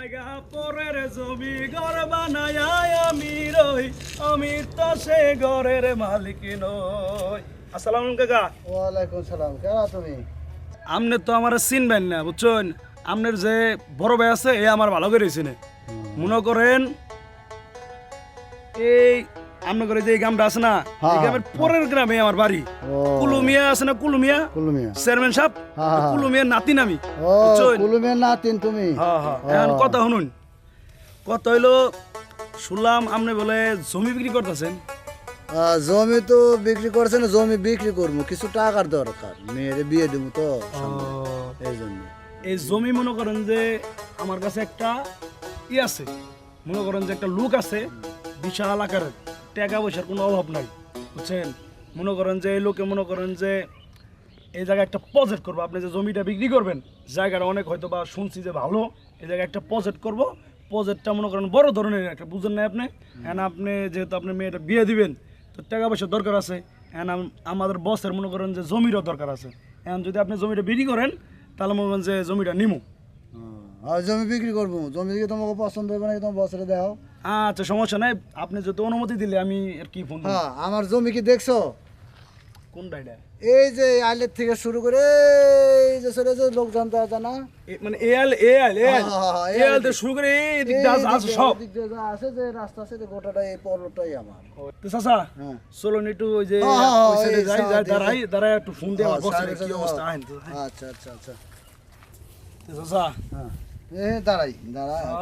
জায়গা পরের জমি ঘর বানায় আমি রই, আমি তো সে ঘরের মালিক নই। আসসালামু আলাইকুম কাকা। ওয়ালাইকুম সালাম। কেন তুমি? আপনি তো আমার চিনবেন না বুঝছেন, আপনার যে বড় ভাই আছে এ আমার ভালো করে চিনে। মনে করেন এই আপনার ঘরে যে এই গ্রামটা আছে না, এই গ্রামের পরের গ্রামে আমার বাড়ি। কুলুমিয়া আছে না, কুলুমিয়া কুলুমিয়া চেয়ারম্যান সাহেব, কুলুমিয়ার নাতিন আমি। ও কুলুমিয়া নাতিন তুমি? হ্যাঁ হ্যাঁ। এখন কথা শুনুন, কথা হইলো শুনলাম আপনি বলে জমি বিক্রি করতেছেন। জমি তো বিক্রি করছে না, জমি বিক্রি করবো, কিছু টাকার দরকার, মেয়েরে বিয়ে দেবো তো এই জন্য। এই জমি মনে করেন যে আমার কাছে একটা ই আছে, মনে করেন যে একটা লোক আছে বিশাল আকারের, টাকা পয়সার কোনো অভাব নাই বুঝছেন। মনে করেন যে এই লোকে মনে করেন যে এই জায়গায় একটা প্রজেক্ট করবো। আপনি যে জমিটা বিক্রি করবেন জায়গাটা অনেক হয়তো বা শুনছি যে ভালো, এই জায়গায় একটা প্রজেক্ট করবো। প্রজেক্টটা মনে করেন বড় ধরনের একটা, বুঝেন না আপনি। এখন আপনি যেহেতু আপনি মেয়েটা বিয়ে দিবেন তো টাকা পয়সার দরকার আছে। এখন আমাদের বসের মনে করেন যে জমিরও দরকার আছে। এখন যদি আপনি জমিটা বিক্রি করেন তাহলে মনে করেন যে জমিটা নিমু। আর জমি বিক্রি করবো, জমি দিকে তোমাকে পছন্দ হবে নাকি তোমার বছরে দাও? আচ্ছা সমস্যা নাই, আপনি যদি অনুমতি দিলে আমি আর কি ফোন। হ্যাঁ, আমার জমি কি দেখছো? কোনটা এটা? এই যে আইলের থেকে শুরু করে এই যে ছোট ছোট লোকজন তো আছে না, মানে এল থেকে শুরু করে এই দিক দিয়ে আছে সব দিক দিয়ে যা আছে, যে রাস্তা আছে যে গোটাটা এই পর্বতটাই আমার। তো চাচা হ্যাঁ। চলুন একটু ওই যে হ্যাঁ, ওই সাইডে এই যাই, সাইডে দাঁড়াই দাঁড়াই একটু ফোন দিয়ে আমার বসের সাইডে কি অবস্থা আইন তো। আচ্ছা আচ্ছা আচ্ছা। তো চাচা হ্যাঁ, দাঁড়াই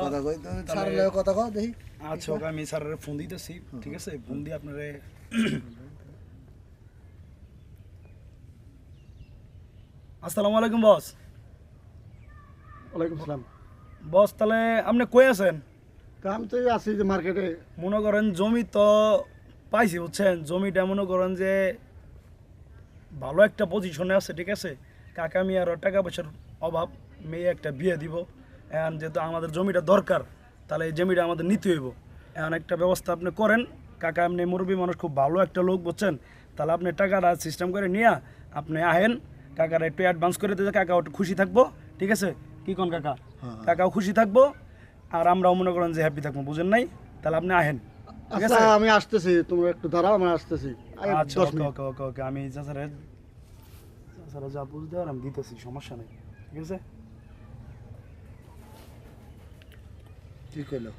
কথা কই, তুমি ছাড়লে কথা কও দেখি। আচ্ছা ওকে আমি স্যারের ফোন দিতেছি, ঠিক আছে? ফোন দিয়ে আপনারে আসসালামু আলাইকুম বস। ওয়ালাইকুম সালাম। বস তাহলে আপনি কই আছেন? কাম তো আছি যে মার্কেটে। মনে করেন জমি তো পাইছি বুঝছেন, জমিটা মনে করেন যে ভালো একটা পজিশনে আছে, ঠিক আছে? কাকা আমি আরও টাকা পয়সার অভাব, মেয়ে একটা বিয়ে দিব। এখন যেহেতু আমাদের জমিটা দরকার তাহলে এই জমিটা আমাদের নিতে হইব। এখন একটা ব্যবস্থা আপনি করেন কাকা, আপনি মুরব্বী মানুষ, খুব ভালো একটা লোক বুঝছেন। তাহলে আপনি টাকাটা সিস্টেম করে নিয়ে আপনি আহেন, কাকারা একটু অ্যাডভান্স করে দিতে, কাকা একটু খুশি থাকবো, ঠিক আছে? কি কোন কাকা? কাকাও খুশি থাকবো আর আমরাও মনে করেন যে হ্যাপি থাকবো, বুঝেন নাই? তাহলে আপনি আহেন, ঠিক আছে? আমি আসতেছি, তুমি একটু দাঁড়াও, আমি আসতেছি। আচ্ছা ওকে ওকে ওকে ওকে, আমি চাচারে যা বুঝতে পার আমি দিতেছি, সমস্যা নেই, ঠিক আছে? ঠিক হলো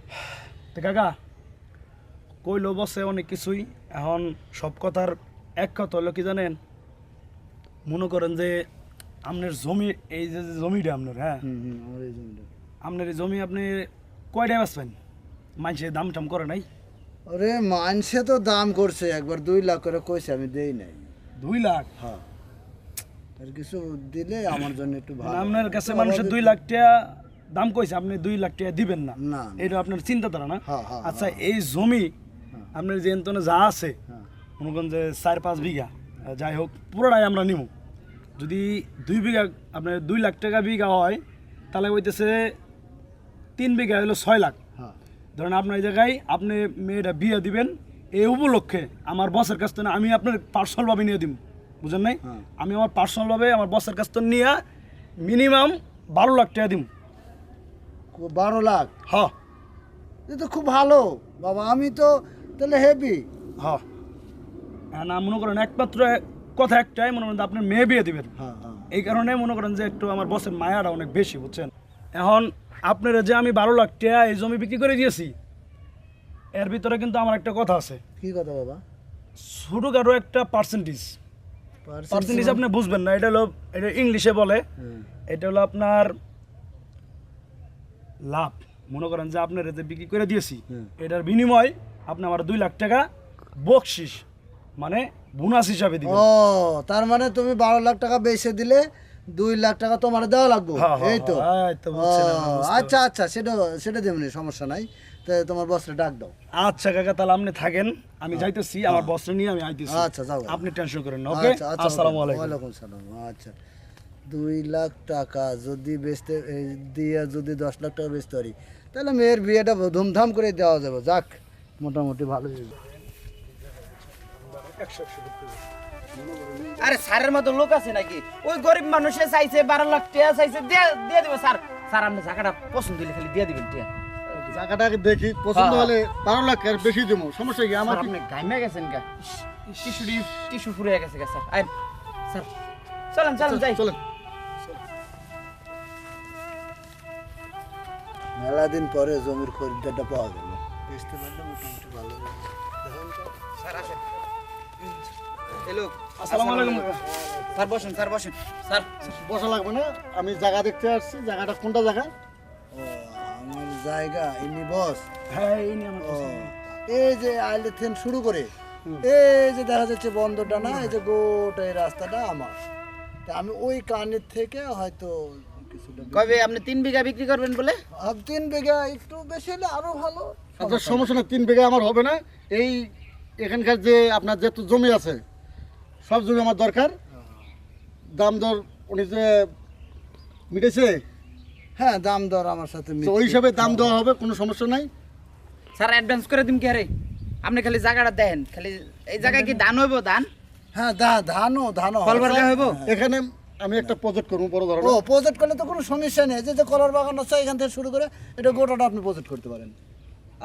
তো কাকা কইলো বসে অনেক কিছুই, এখন সব কথার এক কথা হলো কি জানেন, মনে করেন যে আপনার জমি, এই যে জমিটা আপনার, হ্যাঁ আমার এই জমিটা। আপনার এই জমি আপনি কয়টায় বেচবেন? মানুষের দাম টাম করে নাই? আরে মানসে তো দাম করছে, একবার 2 লাখ করে কইছে, আমি দেই নাই। 2 লাখ? হ্যাঁ, আর কিছু দিলে আমার জন্য একটু ভালো। আপনার কাছে মানুষের 2 লাখ টাকা দাম কইছে, আপনি 2 লাখ টাকা দিবেন না? না, এটা আপনার চিন্তাধারা না? হ্যাঁ, হ্যাঁ, আচ্ছা এই জমি আপনার যে এন্তনে যা আছে হ্যাঁ। মনে করেন যে 4-5 বিঘা, যাই হোক পুরোটাই আমরা নিব। যদি 2 বিঘা আপনার 2 লাখ টাকা বিঘা হয় তাহলে হইতেছে 3 বিঘা হলো 6 লাখ। হ্যাঁ, ধরেন আপনার এই জায়গায় আপনি মেয়েটা বিয়ে দিবেন, এই উপলক্ষে আমার বসের কাছ থেকে আমি আপনার পার্সোনালভাবে নিয়ে দিব, বুঝেন নাই? আমি আমার পার্সোনালভাবে আমার বসের কাছ থেকে নিয়ে মিনিমাম 12 লাখ টাকা দিব। 12 লাখ? হ্যাঁ এটা তো খুব ভালো বাবা, আমি তো তাহলে হেভি। হ্যাঁ, না মনে করেন একমাত্র কথা একটাই, মনে করেন আপনার মেয়ে বিয়ে দিবেন, হ্যাঁ হ্যাঁ। এই কারণে মনে করেন যে একটু আমার বসের মায়াটা অনেক বেশি, বুঝছেন? এখন আপনারা যে আমি 12 লাখ টাকা এই জমি বিক্রি করে দিয়েছি, এর ভিতরে কিন্তু আমার একটা কথা আছে। কি কথা বাবা? ছোটখাটো একটা পার্সেন্টেজ আপনি বুঝবেন না, এটা হলো, এটা ইংলিশে বলে, এটা হলো আপনার লাভ। মনে করেন যে আপনার যে বিক্রি করে দিয়েছি এটার বিনিময় আপনি আমার 2 লাখ টাকা বকশিস মানে বোনাস হিসাবে দিবেন। ও তার মানে তুমি 12 লাখ টাকা বেচে দিলে 2 লাখ টাকা তোমার দেওয়া লাগবে, এই তো? আচ্ছা আচ্ছা, সেটা দেবনি, সমস্যা নাই। তো তোমার বসরে ডাক দাও। আচ্ছা কাকা তাহলে আপনি থাকেন, আমি যাইতেছি, আমার বসরে নিয়ে আমি আইতেছি। আচ্ছা যাও, আপনি টেনশন করেন না, ওকে? আসসালামু আলাইকুম। ওয়ালাইকুম সালাম। আচ্ছা 2 লাখ টাকা যদি বেচতে দিয়ে যদি 10 লাখ টাকা বেচতে পারি তাহলে মেয়ের বিয়েটা ধুমধাম করে দেওয়া যাবে। যাক মোটামুটি ভালোই হবে। আরে স্যারের মতো লোক আছে নাকি? ওই গরিব মানুষে চাইছে 12 লাখ টাকা চাইছে, দিয়ে দেবো স্যার। স্যার আপনি জায়গাটা পছন্দ হলে খালি দিয়ে দিবেন টিয়া জায়গাটাকে দেখি পছন্দ হলে 12 লাখ আর বেশি দেবো, সমস্যা কি আমার? স্যার আপনি গাইমে গেছেন কা টিস্যু ফুরে গেছে স্যার আইন স্যার চলেন চলেন যাই চলেন। মেলা দিন পরে জমির খরিদ্দারটা পাওয়া গেল, বেচতে পারলে মোটামুটি ভালো হবে। দেখুন তো। স্যার আসেন হ্যালো আসসালামু আলাইকুম কাকা। স্যার বসেন স্যার বসেন স্যার বসা লাগবে না, আমি জায়গা দেখতে আসছি। জায়গাটা কোনটা জায়গা? ও আমার জায়গা ইনি বস। হ্যাঁ এই নিয়ে আমার ও পছন্দ। এই যে আইলে থেকে শুরু করে এই যে দেখা যাচ্ছে বন্দরটা না, এই যে গোটা এই রাস্তাটা আমার। তা আমি ওই কানের থেকে হয়তো কিছুটা কবে আপনি 3 বিঘা বিক্রি করবেন বলে 3 বিঘা, একটু বেশি হলে আরো ভালো। আচ্ছা সমস্যা না, 3 বিঘা আমার হবে না। এই এখানকার যে আপনার যত জমি আছে সব জমি আমার দরকার। দাম দর উনি যে মিটেছে, হ্যাঁ দাম দর আমার সাথে তো মিলছে। ওই হিসাবে দাম দেওয়া হবে, কোনো সমস্যা নাই। স্যার অ্যাডভান্স করে দিম কি আরে আপনি খালি জায়গাটা দেখেন খালি এই জায়গায় কি ধান হইব ধান হ্যাঁ ধানও ফল বর্গা হইব এখানে আমি একটা প্রজেক্ট করবো বড় ও ধরনের। প্রজেক্ট করলে তো কোনো সমস্যা নেই, যে যে কলার বাগান আছে এখান থেকে শুরু করে এটা গোটাটা আপনি প্রজেক্ট করতে পারেন।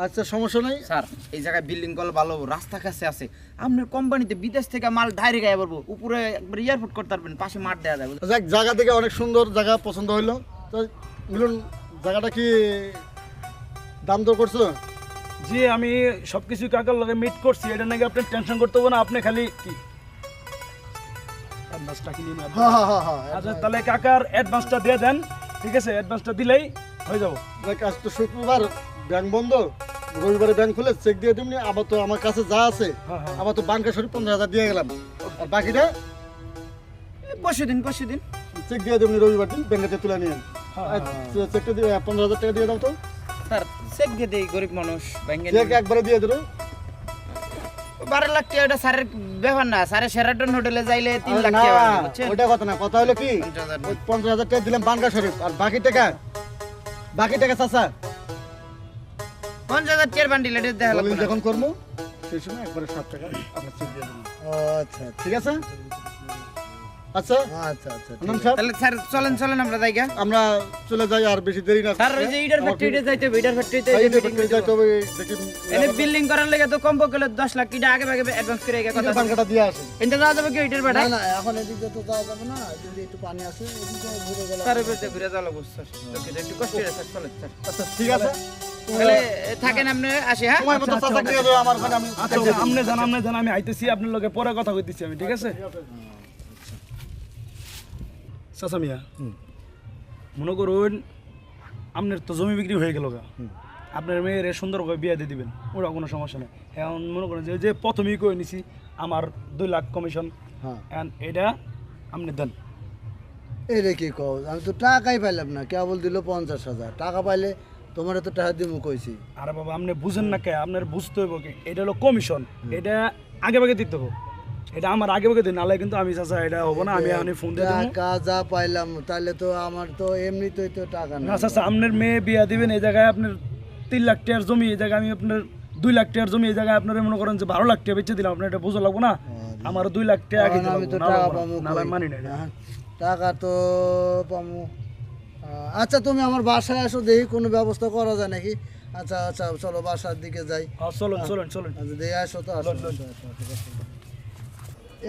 আচ্ছা সমস্যা নেই। স্যার এই জায়গায় বিল্ডিং কল ভালো রাস্তা কাছে আছে আপনার কোম্পানিতে বিদেশ থেকে মাল ডাইরেক্ট গায়ে পড়বো উপরে একবার এয়ারপোর্ট করতে পারবেন পাশে মাঠ দেওয়া যাবে যাক, জায়গা থেকে অনেক সুন্দর জায়গা পছন্দ হইলো। তো মিলন, জায়গাটা কি দাম দর করছো? জি আমি সবকিছু কাকার লগে মিট করছি, এটা নাকি আপনি টেনশন করতে হবে না, আপনি খালি কি অ্যাডভান্সটা কি নিয়ে হ্যাঁ আচ্ছা তাহলে কাকার অ্যাডভান্সটা দিয়ে দেন, ঠিক আছে? অ্যাডভান্সটা দিলেই হয়ে যাবো। যাক, আজ তো শুক্রবার, ব্যাংক বন্ধ, রবিবারে ব্যাংক খুলে চেক দিয়ে দিমনি। আবার তো আমার কাছে যা আছে হ্যাঁ, হ্যাঁ। আবার তো বাংকা শরীফ 15,000 দিয়ে গেলাম, আর বাকিটা বসে দিন চেক দিয়ে দেবনি রবিবার দিন, ব্যাংকেতে তুলে নিয়ে। হ্যাঁ, চেকটা দিয়ে 15,000 টাকা দিয়ে দাও তো। স্যার চেক দিয়ে দেই গরিব মানুষ ব্যাংকে চেক একবারে দিয়ে দেবো। 12 লাখ টাকা এটা স্যারের ব্যাপার না স্যারের শেরাটন হোটেলে যাইলে 3 লাখ না, টাকা বাড়বে, বুঝছেন ওটা কথা না, কথা হলো কি 50,000 ওই 15,000 টাকা দিলাম বাংকা শরীফ, আর বাকি টাকা চাচা 50,000 টাকার বান্ডিল এটা দেখা লাগবে দলিল না। যখন করবো সেই সময় একবারে 7 টাকা আপনার চেক দিয়ে দেবো। আচ্ছা ঠিক আছে? আচ্ছা আচ্ছা আচ্ছা আনন্দ সাহেব, তাহলে স্যার চলেন আমরা যাইগা আমরা চলে যাই, আর বেশি দেরি না। স্যার ওই যে ইটার ফ্যাক্টরিতে যাইতে হবে ইটার ফ্যাক্টরিতে এই যে মিটিং ফ্যাক্টরি যাইতে হবে, দেখি এনে বিল্ডিং করার লাগে তো কম পক্ষে 10 লাখ টাকা আগে অ্যাডভান্স করে গিয়ে কথা বাংকাটা দিয়ে আসে। এটা যাওয়া যাবে কি ইটার না বেটা না এখন এদিকে তো যাওয়া যাবে না, যদি একটু পানি আছে এদিকে ঘুরে গেলে স্যার উপরে ঘুরে যাওয়া লাগবে স্যার ওকে একটু কষ্ট হয়ে স্যার চলেন স্যার আচ্ছা ঠিক আছে, তাহলে থাকেন আপনি আসি হ্যাঁ সময় মতো চাচা দিয়ে দেবে আমার ওখানে, আমি আচ্ছা আপনি জান আমি আইতেছি, আপনার লগে পরে কথা কইতেছি আমি, ঠিক আছে? চাচা মিয়া মনে করুন আপনার তো জমি বিক্রি হয়ে গেল গা, আপনার মেয়ের সুন্দর করে বিয়ে দিয়ে দিবেন, ওরা কোনো সমস্যা নেই। এখন মনে করেন যে প্রথমেই কয়ে নিছি আমার 2 লাখ কমিশন, হ্যাঁ এটা আপনি দেন। এই রে কি কও, আমি তো টাকাই পাইলাম না, কেবল দিল 50,000 টাকা পাইলে তোমার তো টাকা দিব কইছি। আরে বাবা আপনি বুঝেন না কে, আপনার বুঝতে হইব কি এটা হলো কমিশন, এটা আগে ভাগে দিতে হবে, এটা আমার আগে ভাগে দিন, নাহলে কিন্তু আমি চাচা এটা হবো না, আমি এখন ফোন দিয়ে দেবো। টাকা যা পাইলাম তাহলে তো আমার তো এমনিতেই তো টাকা না না। চাচা আপনার মেয়ে বিয়া দিবেন, এই জায়গায় আপনার 3 লাখ টাকার জমি, এই জায়গায় আমি আপনার 2 লাখ টাকার জমি, এই জায়গায় আপনার মনে করেন যে 12 লাখ টাকা বেচে দিলাম, আপনার এটা বুঝো লাগবো না? আমার 2 লাখ টাকা আগে কারণ আমি তো দিলাম, টাকা পাবো না কই? মানি না এটা। হ্যাঁ, টাকা তো পাবো। আচ্ছা তুমি আমার বাসায় আসো, দেখি কোনো ব্যবস্থা করা যায় নাকি। আচ্ছা আচ্ছা চলো বাসার দিকে যাই। চলুন। আচ্ছা দেখে আসো তো, আসো, আসো, আসো, আসো, আসো।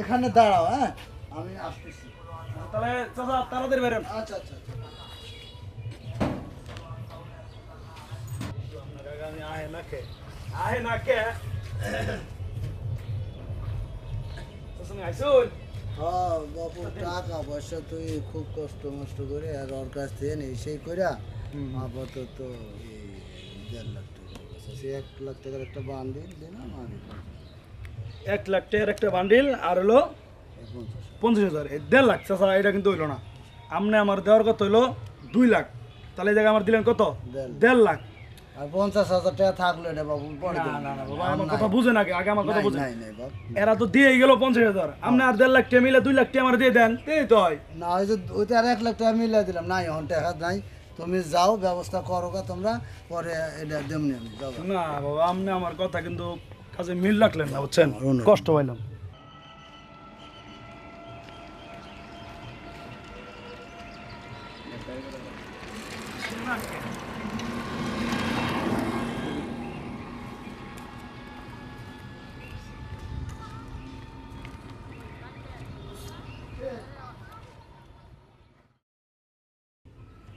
এখানে দাঁড়াও, হ্যাঁ আমি আসতেছি। তাহলে চাচা তাড়াতাড়ি বেরেন। আচ্ছা আচ্ছা আচ্ছা। আহে না কে চাচা মি আইসুন। হ্যাঁ বাবু টাকা পয়সা তুই খুব কষ্ট মষ্ট করে আর ওর কাছ থেকে নেই সেই করে আপাতত এই 1.5 লাখ টাকা আছে। সে 1 লাখ টাকার একটা বান্ডিল দিলাম আর 1 লাখ টাকার একটা বান্ডিল আর হলো 50,000। 50,000, 1.5 লাখ চাচা, এটা কিন্তু হইলো না। আপনি আমার দেওয়ার কত হইলো 2 লাখ, তাহলে এই জায়গায় আমার দিলেন কত 1.5 লাখ। আর 50,000 টাকা থাকলো এটা বাবু পরে না দেবো। না না বাবা আমার কথা বুঝেন আগে আমার কথা নাই, বুঝেন। নাই নাই বাবু এরা তো দিয়ে গেল 50,000, আপনি আর 1.5 লাখ টাকা মিলে 2 লাখ টাকা আমার দিয়ে দেন, এই তো হয়। না ওই যে ওইটা আর 1 লাখ টাকা মিলিয়ে দিলাম, নাই এখন টাকা নাই, তুমি যাও ব্যবস্থা করো গা তোমরা, পরে এটা দেমনি আমি যাও। না বাবা আপনি আমার কথা কিন্তু কাজে মিল রাখলেন না, বুঝছেন? অনেক। কষ্ট পাইলাম।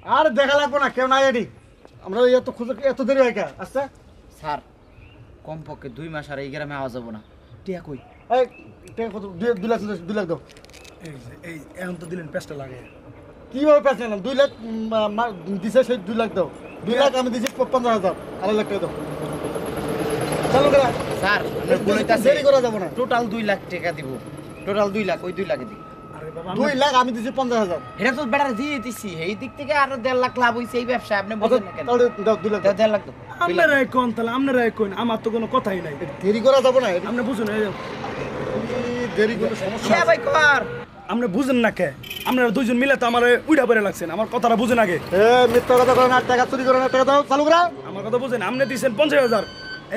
আর দেখা লাগবো না, কেউ নাই এডি। আমরা এত খুঁজে এত দেরি হয় কে? আচ্ছা স্যার কমপক্ষে 2 মাস আর এই গ্রামে আওয়া যাবো না। টিয়া কই? এই টাকা কত? 2 লাখ দাও। এই এখন তো দিলেন পেস্টটা লাগে। কিভাবে পেয়েছেন? 2 লাখ দিছে, সেই 2 লাখ দাও। 2 লাখ আমি দিছি 15,000, 2.5 লাখ টাকা দাও। চলো গেলা স্যার আপনার বলিতাছে দেরি করা যাবো না। টোটাল 2 লাখ টাকা দিব। টোটাল 2 লাখ, ওই 2 লাখে দিই। আরে বাবা 2 লাখ আমি দিছি 15,000। এটা তো বেটার দিয়ে দিছি, এই দিক থেকে আরো 1.5 লাখ লাভ হইছে এই ব্যবসা। আপনি আচ্ছা, বুঝেন না কেন? তাহলে দাও 2 লাখ দাও। 1.5 লাখ দাও। আপনারাই কোন তাহলে আপনারাই কোন, আমার তো কোনো কথাই নাই। দেরি করা যাবো না। আপনি বুঝুন, দেরি কোনো সমস্যা হ্যাঁ আছে? ভাই কর। আপনি বুঝেন না কে? আপনারা দুইজন মিলে তো আমার উইডা পরে লাগছেন। আমার কথাটা বুঝেন আগে। মিথ্যা কথা করে না, টাকা চুরি করে না, টাকা দাও, চালু করা। আমার কথা বুঝেন। আপনি দিচ্ছেন 50,000,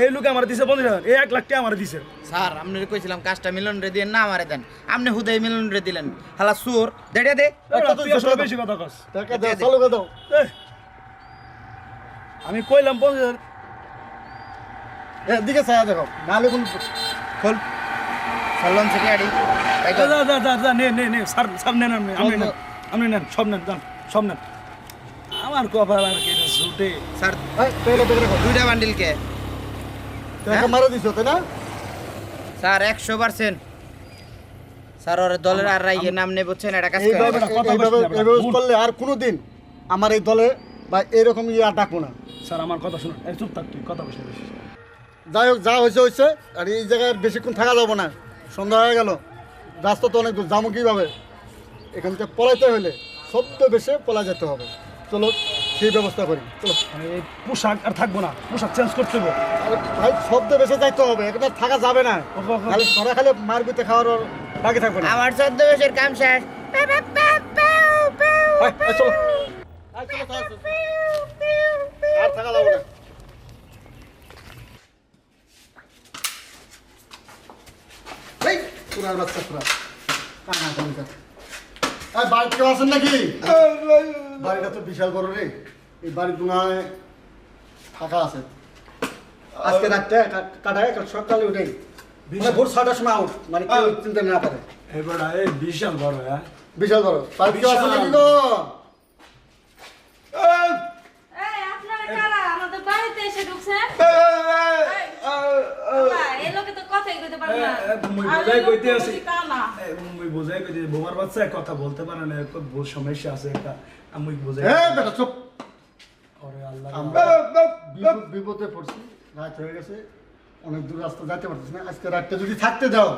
এই লোকে আমার দিছে 50,000, এই 1 লাখ টাকা আমার দিছে। স্যার আপনি কইছিলাম কাজটা মিলন রে দিয়ে না আমারে দেন, আপনি হুদাই মিলন রে দিলেন। হালা সুর দেড়ে দে। তুই আসলে বেশি কথা কস। টাকা দাও, চালু করে দাও। এই, আমি কইলাম 50,000। এদিকে ছায়া দেখো, নাহলে কোন খোল সালন থেকে আড়ি তাই তো। যা যা যা যা, নে স্যার স্যার নেন, আপনি নেন, সব নেন, যান সব নেন। আমার কপাল আর কি ছুটে। স্যার এই টাকা দেখে রাখো। 2টা বান্ডিল কে? টাকা মারা দিছো তাই না? স্যার 100%। স্যার ওর দলের আর রাইয়ে নাম নেই বুঝছেন, এটা কাজ করে। এইভাবে কথা বলছি না, বেটা। এইভাবে করলে আর কোনোদিন আমার এই দলে বা এরকম আর ডাকবো না। স্যার আমার কথা শুনুন। এই চুপ থাক, তুই কথা বসে বেশি। যাই হোক, যা হয়েছে হয়েছে। আর এই জায়গায় বেশিক্ষণ থাকা যাবো না, সন্ধ্যা হয়ে গেল। রাস্তা তো অনেক দূর, যাবো কীভাবে? এখান থেকে পলাইতে হলে সত্য বেশে পলা যেতে হবে। চলো সেই ব্যবস্থা করি, চলো। মানে এই পোশাক আর থাকবো না, পোশাক চেঞ্জ করতে হবে। আরে ভাই, শব্দ বেশি যাইতে হবে, এখানে থাকা যাবে না। খালি ধরা খালি মারবিতে খাওয়ার ওর বাকি থাকবে না। আমার 14 বছরের কাম শেষ। এই, এই চলো। আর থাকা যাবে না। এই পুরার বাচ্চা পুরা কানা কানা। এই বাড়িতে কেউ আছেন নাকি? বাড়িটা তো বিশাল বড় রে। এই বাড়ির দুনায় ফাঁকা আছে। আজকে রাতটা কাটায়, কাল সকালে উঠে মানে ভোর 6টার সময় আউট, মানে কেউ চিন্তা না পারে। এবার এই বিশাল বড়, হ্যাঁ বিশাল বড়। বাড়িতে কেউ আছেন নাকি গো? এই আপনারা কারা আমাদের বাড়িতে এসে ঢুকছেন? এই লোকে তো কথাই কইতে পারে না। বোঝাই কইতে বোমার বাচ্চা কথা বলতে পারে না, বহুত সমস্যা আছে একটা। আমি বোঝাই। বেটা চুপ। ওরে আল্লাহ, আমরা বিপদে পড়ছি, রাত হয়ে গেছে, অনেক দূর রাস্তা যাইতে পারতেছি না। আজকে রাতটা যদি থাকতে দাও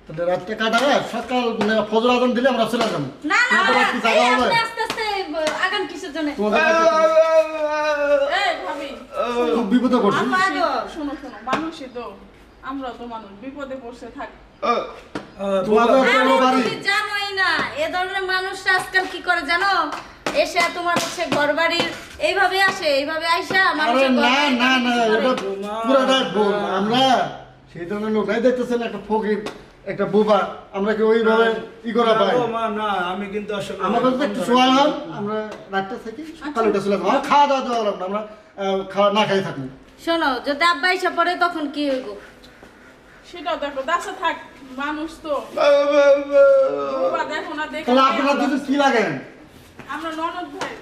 তাহলে রাতটা কাটাবে, সকাল মানে ফজর আজান দিলে আমরা চলে যাবো। না না তোমাদের কি জায়গা হবে? আপনি আস্তে আস্তে আগান কিসের জন্য? তোমাদের এই ভাবি খুব বিপদে পড়ছি। আপা আগো শোনো শোনো, মানুষই তো, আমরা তো মানুষ, বিপদে পড়ছে থাক। তোমাদের আরে কোনো বাড়ি তুমি জানোই না এ ধরনের মানুষরা আজকাল কি করে জানো? এসে তোমার হচ্ছে ঘরবাড়ির এইভাবে আসে, এইভাবে আইসা আরে মানুষের না ঘরবাড়ি না না, কি করে? এটা পুরাটা ভুল। আমরা সেই ধরনের লোক নাই, দেখতেছেন একটা ফকির, একটা বোবা, আমরা কি ওইভাবে ই করা পাই? মা না, আমি কিন্তু আসলে আমাদের তো একটু সোয়া হন, আমরা রাতটা থেকে সকালে উঠে চলে যাবো। আমরা খাওয়া দাওয়া দেওয়া লাগবে না, আমরা খাওয়া না খাই থাকবো। শোনো যদি আব্বা এসে পড়ে তখন কি হইব? সেটাও দেখো, দাসা থাক, মানুষ তো। বাবা দেখো না, দেখো তাহলে আপনারা দুজন কি লাগেন? আমরা ননদ ভাই।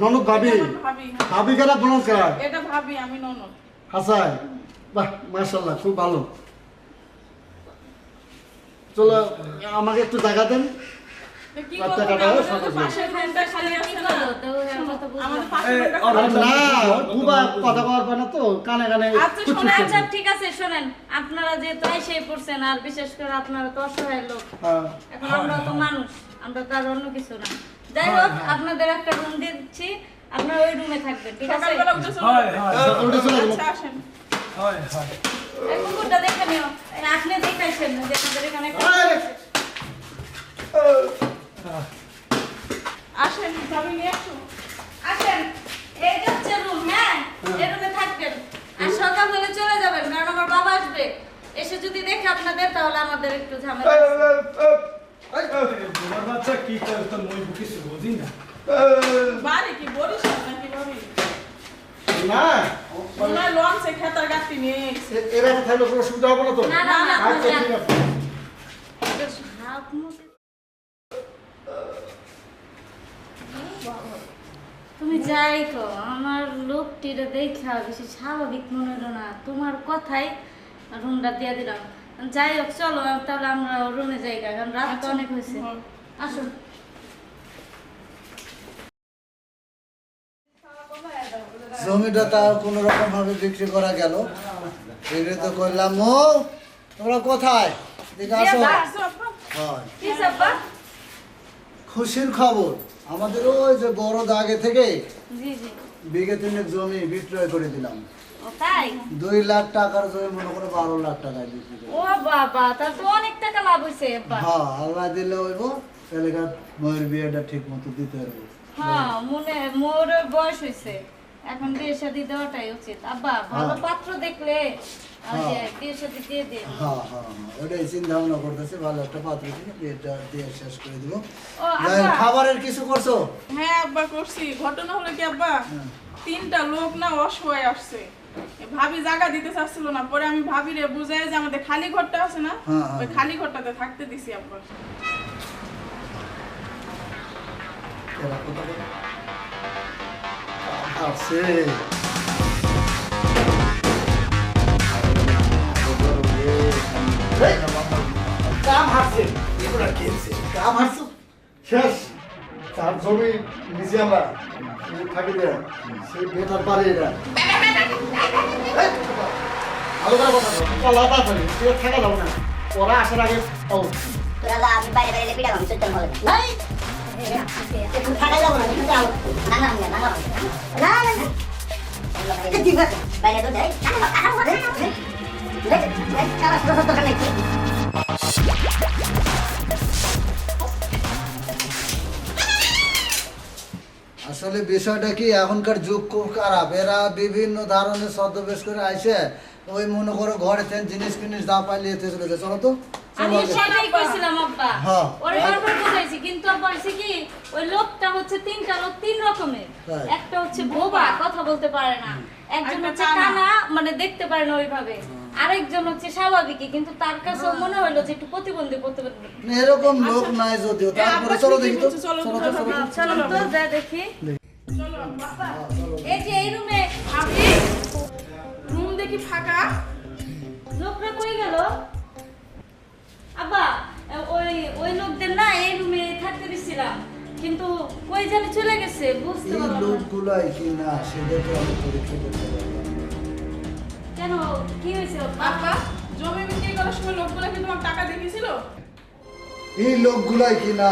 ননদ ভাবি? এটা আমার ভাবি, হ্যাঁ। ভাবি কেনা বোনাস কেনা? এটা ভাবি, আমি ননদ। হাসাই, বাহ মাশাআল্লাহ, খুব ভালো। চলো আমাকে একটু জায়গা দেন। তো কি রাতটা করবো? কাটাবো, আমাদের তো সকালে পাশের রুমটা খালি কি আছে না। করো? তো ওই কথা বুঝলাম। আমাদের পাশের এই, রুমটা আর- খালি আছে। না, বুবা কথা বলার পায় না তো, কানে কানে আচ্ছা, খুঁতখুঁত শোনো, আচ্ছা করছে। ঠিক আছে শোনেন, আপনারা যেহেতু এসেই পড়ছেন আর বিশেষ করে আপনারা তো অসহায় লোক, হ্যাঁ। এখন আমরা তো মানুষ, আমরা তো আর অন্য কিছু না। যাই হোক আপনাদের একটা রুম দিচ্ছি, আপনারা ওই রুমে থাকবেন, ঠিক আছে? সকালবেলা উঠে চলে হয়, যাবে। হয়। সকালে উঠে চলে যাবো। আচ্ছা, আসেন। হয় হয়। এই কুকুরটা দেখে নিও, এই আপনি দেখাইছেন না যে আপনাদের এখানে একটা আরে! কুকুর আছে। আসেন, ভাবি নিয়ে আসো। আসেন, এইটা হচ্ছে রুম, হ্যাঁ? এই রুমে থাকবেন। আর সকাল হলে চলে যাবেন, কারণ আমার বাবা আসবে। এসে যদি দেখে আপনাদের, তাহলে আমাদের একটু ঝামেলা আছে। বোমার বাচ্চা কি করে তোর মই কিছু বুঝি না। বাড়ি কি বরিশাল নাকি ভাবি? না, মনে হয় লঞ্চে খেতার গাছটি নিয়ে এসেছে। এরা থাকলে কোনো সুবিধা হবে না তো? না না না, আচ্ছা না। ঠিক আছে। হাত মুখে যাই তো আমার লোকটিরে দেখা বেশি স্বাভাবিক মনে হলো না, তোমার কথাই রুমটা দিয়ে দিলাম। যাই হোক চলো তাহলে আমরা রুমে যাই, কারণ রাত তো অনেক হয়েছে। হ্যাঁ। আসুন। জমিটা তার কোনো রকম ভাবে বিক্রি করা গেল, বিক্রি তো করলাম। ও তোমরা কোথায়? দেখে আসো। আসো আব্বা। হয় কি সাব্বা? খুশির খবর, আমাদের ওই যে বড় দাগে থেকে জি জি। বিঘে 3 জমি বিক্রয় করে দিলাম। ও তাই? 2 লাখ টাকার জমি মনে করে 12 লাখ টাকায় বিক্রি করে। ও বাবা, তার তো অনেক টাকা লাভ হয়েছে আব্বা। হ্যাঁ, আল্লাহ দিলে হইব, তাহলে মেয়ের বিয়েটা ঠিক মতো দিতে পারবো। হ্যাঁ, মনে মোর বয়স হয়েছে, এখন বিয়ে শাদী দেওয়াটাই উচিত। আব্বা ভালো হ্যাঁ। পাত্র দেখলে আর যে হ্যাঁ। বিয়ে শাদী দিয়ে দিন। হ্যাঁ হ্যাঁ হ্যাঁ, ওটাই চিন্তা ভাবনা করতেছি, ভালো একটা পাত্র দিয়ে বিয়েটা দিয়ে শেষ করে দিব। ও আব্বা, খাবারের কিছু করছো? হ্যাঁ আব্বা করছি। ঘটনা হলো কি আব্বা, 3টা লোক না অসহায় আসছে। এ ভাবি জায়গা দিতে চাচ্ছিল না, পরে আমি ভাবিরে বুঝাই যে আমাদের খালি ঘরটা আছে না, হ্যাঁ, হ্যাঁ। ওই খালি ঘরটাতে থাকতে দিছি আব্বা। আছে কাম হারছে, এগুলা খেলছে কাম হারছো শেষ। তার জমি নিচে আমরা থাকি দেয়, সেই বেটার পারে এটা ভালো করে কথা বলা তাড়াতাড়ি, তুই থাকা যাবো না, ওরা আসার আগে তোরা যা, আমি বাইরে বাইরে পিড়া আমি চলতে বলে নাই একটু থাকা যাবো না, কিন্তু যাও না না না না না না ঠিক আছে বাইরে তো যাই আসলে বিষয়টা কি, এখনকার যুগ খুব খারাপ, এরা বিভিন্ন ধরনের ছদ্মবেশ করে আইসে ওই মনে করো ঘরে থেকে জিনিস ফিনিস যা পাইলে এতে চলে যায়। চলো তো আমি সেটাই কইছিলাম আব্বা। হ্যাঁ। ওরে বারবার বুঝাইছি, কিন্তু আব্বা হইছে কি ওই লোকটা হচ্ছে 3টা লোক 3 রকমের। তাই। একটা হচ্ছে বোবা, কথা বলতে পারে না। একজন একটা হচ্ছে কানা। কানা, মানে দেখতে পারে না ওইভাবে। আরেকজন হচ্ছে স্বাভাবিকই, কিন্তু তার কাছে মনে হলো যে একটু প্রতিবন্ধী। না, এরকম লোক নাই যদিও, এ তারপরে আব্বা চলো ঠিকই দেখি তো, বলছে, চলো চলো তো, তো, চলো তো। চলো তো যা দেখি। চলো আব্বা। এই যে এই রুমে ভাবি রুম দেখি ফাঁকা। লোকরা কই গেল? আব্বা ওই ওই লোকদের না এই রুমে থাকতে দিছিলাম, কিন্তু কই জানি চলে গেছে, বুঝতে এই পারলাম না। লোকগুলাই কি না সেটা তো আমি পরীক্ষা করতে পারলাম না। কেন, কি হয়েছে আব্বা? আব্বা জমি বিক্রি করার সময় লোকগুলো কি তোমার টাকা দেখিয়েছিল? এই লোকগুলাই কি না,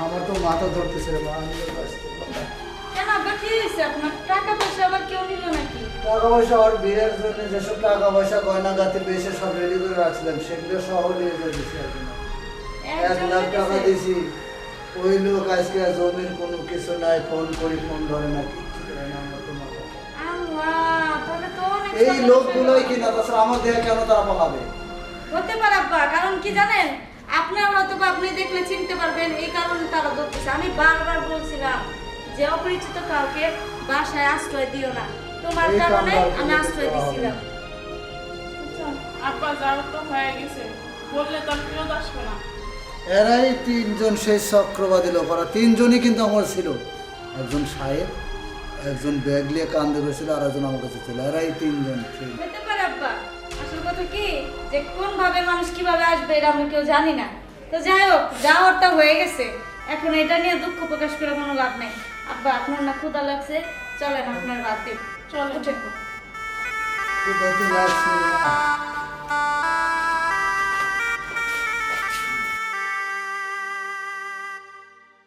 আমার তো মাথা ধরতেছে রে, আমি তো বাঁচতে পারলাম না। কেন আব্বা, কি হয়েছে আপনার? টাকা পয়সা আবার কেউ নিল নাকি? টাকা পয়সা আর বিয়ের জন্য যেসব টাকা পয়সা গয়না গাতে বেশি সব রেডি করে রাখছিলাম, সেগুলো সহ নিয়ে দিয়েছি এখন। 1 লাখ টাকা দিয়েছি, ওই লোক আজকে জমির কোনো কিছু নাই, ফোন করি ফোন ধরে না, কিচ্ছু করে না, আমার তো মাথা খারাপ। আল্লাহ, তাহলে তো অনেক এই সমস্যা। লোকগুলোই কিনা, তাছাড়া আমার দেহে কেন তারা পালাবে? হতে পারে আব্বা, কারণ কি জানেন, আপনার হয়তো বা আপনি দেখলে চিনতে পারবেন, এই কারণে তারা ধরতেছে। আমি বারবার বলছিলাম যে অপরিচিত কাউকে বাসায় আশ্রয় দিও না, তোমার এই কারণে কামটা আমি আশ্রয় করতে হবে। দিছিলাম। আব্বা যাও তো হয়ে গেছে, বললে তো আর কেউ আসবে না। এরাই 3 জন সেই চক্রবাদী লোক, ওরা 3 জনই কিন্তু আমার ছিল। একজন সাহেব, একজন ব্যাগ নিয়ে কান্দে বসেছিল, আর একজন আমার কাছে ছিল। এরাই 3 জন সেই। হতে পারে আব্বা, আসল কথা কি যে কোন ভাবে মানুষ কিভাবে আসবে এটা আমরা কেউ জানি না। তো যাই হোক, যাওয়ারটা হয়ে গেছে, এখন এটা নিয়ে দুঃখ প্রকাশ করে কোনো লাভ নেই। আব্বা আপনার না ক্ষুধা লাগছে, চলেন আপনার বাদ দিন। চলো। উঠেন। তো লাগছে না।